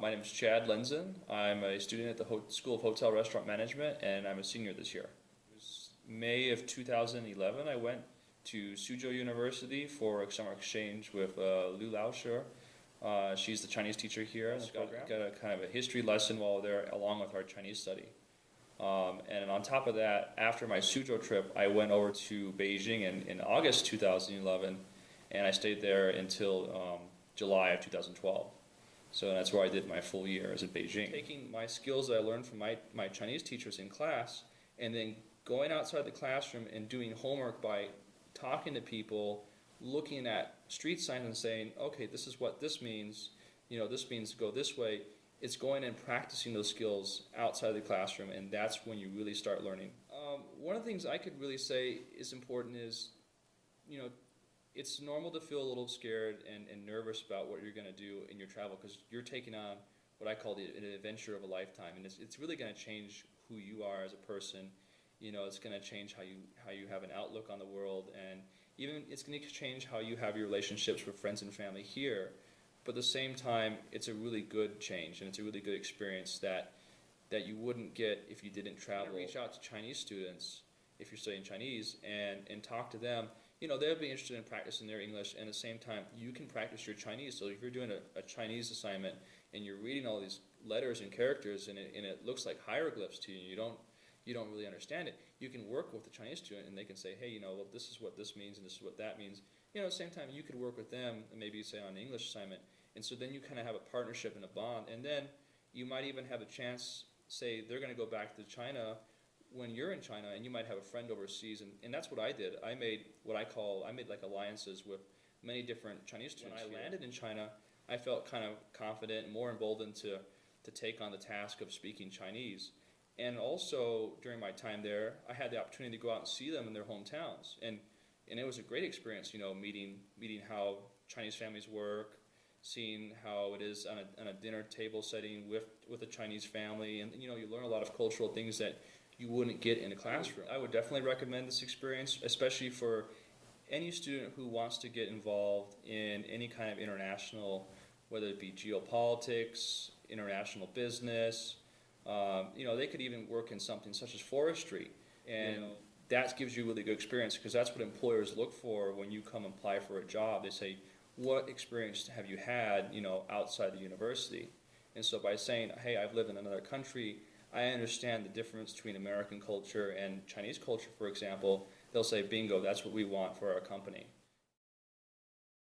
My name is Chad Lenzen. I'm a student at the School of Hotel Restaurant Management, and I'm a senior this year. It was May of 2011. I went to Suzhou University for a summer exchange with Lu Laoshi. She's the Chinese teacher here. Got a kind of a history lesson while there, along with our Chinese study. And on top of that, after my Suzhou trip, I went over to Beijing in August 2011, and I stayed there until July of 2012. So that's where I did my full year as in Beijing. Taking my skills that I learned from my Chinese teachers in class, and then going outside the classroom and doing homework by talking to people, looking at street signs and saying, okay, this is what this means, this means go this way. It's going and practicing those skills outside the classroom, and that's when you really start learning. One of the things I could really say is important is, it's normal to feel a little scared and nervous about what you're going to do in your travel, because you're taking on what I call an adventure of a lifetime, and it's really going to change who you are as a person. It's going to change how you have an outlook on the world, and even it's going to change how you have your relationships with friends and family here. But at the same time, it's a really good change, and it's a really good experience that you wouldn't get if you didn't travel. Reach out to Chinese students if you're studying Chinese and talk to them. They'll be interested in practicing their English, and at the same time, you can practice your Chinese. So if you're doing a Chinese assignment and you're reading all these letters and characters, and it looks like hieroglyphs to you, you don't really understand it, you can work with the Chinese student, and they can say, hey, well, this is what this means, and this is what that means. At the same time, you could work with them, and maybe say on an English assignment, and so then you kind of have a partnership and a bond, and then you might even have a chance, say they're going to go back to China when you're in China, and you might have a friend overseas, and that's what I did. I made like alliances with many different Chinese students. When I landed in China, I felt kind of confident and more emboldened to take on the task of speaking Chinese. And also during my time there, I had the opportunity to go out and see them in their hometowns, and it was a great experience. Meeting how Chinese families work, seeing how it is on a dinner table setting with a Chinese family, and you learn a lot of cultural things that you wouldn't get in a classroom. I would definitely recommend this experience, especially for any student who wants to get involved in any kind of international, whether it be geopolitics, international business. They could even work in something such as forestry, and that gives you a really good experience, because that's what employers look for when you come apply for a job. They say, what experience have you had, outside the university? And so by saying, hey, I've lived in another country, I understand the difference between American culture and Chinese culture, for example, they'll say, bingo, that's what we want for our company.